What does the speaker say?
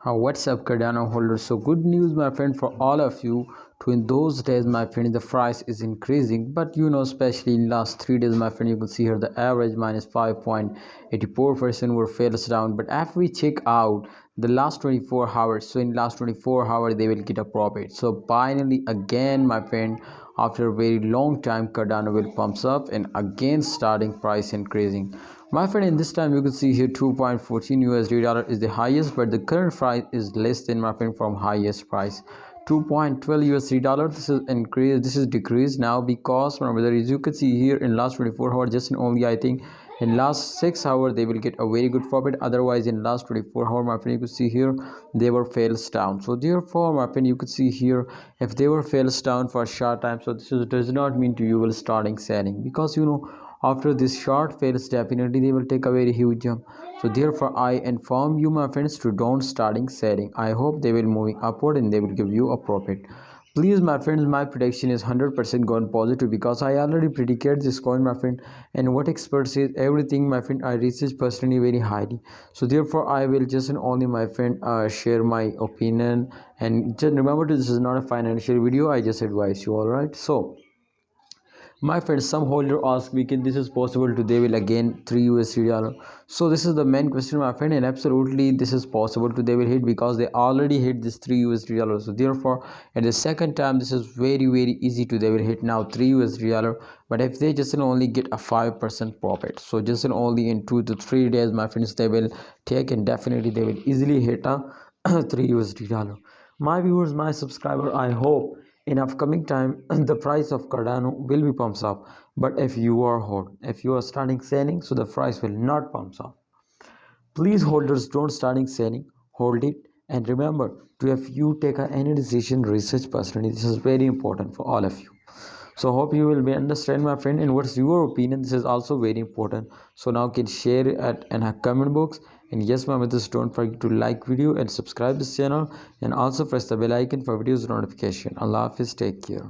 What's up, Cardano holders? So good news, my friend, for all of you. To in those days, my friend, the price is increasing, but especially in last 3 days, my friend, you can see here the average minus 5.84% were fails down. But if we check out the last 24 hours, so in last 24 hours they will get a profit. So finally, again, my friend, after a very long time, Cardano will pumps up and again starting price increasing. My friend, in this time you can see here 2.14 USD dollar is the highest, but the current price is less than, my friend, from highest price 2.12 USD dollar. This is increase, this is decrease now, because remember, as you can see here in last 24 hours, just in only I think in last 6 hours they will get a very good profit. Otherwise in last 24 hours, my friend, you could see here they were fails down. So therefore, my friend, you could see here if they were fails down for a short time, so does not mean to you will starting selling, because after this short fails, definitely they will take a very huge jump. So therefore I inform you, my friends, to don't starting selling. I hope they will moving upward and they will give you a profit. Please, my friends, my prediction is 100% gone positive, because I already predicted this coin, my friend, and what experts say, everything, my friend, I research personally very highly. So therefore I will just and only, my friend, share my opinion. And just remember, this is not a financial video, I just advise you. All right, so my friend, some holder ask me, can this is possible to they will again 3 USD dollar? So this is the main question, my friend, and absolutely this is possible to they will hit, because they already hit this 3 USD dollar. So therefore at the second time this is very easy to they will hit now 3 USD dollar. But if they just only get a 5% profit, so just only in 2 to 3 days, my friends, they will take, and definitely they will easily hit a 3 USD dollar. My viewers, my subscriber, I hope in upcoming time the price of Cardano will be pumps up. But if you are hold, if you are starting selling, so the price will not pumps up. Please, holders, don't starting selling, hold it. And remember to, if you take any decision, research personally. This is very important for all of you. So hope you will be understand, my friend, and what's your opinion. This is also very important. So now can share it at in a comment box. And yes, my brothers, don't forget to like video and subscribe this channel, and also press the bell icon for videos notification. Allah Hafiz, take care.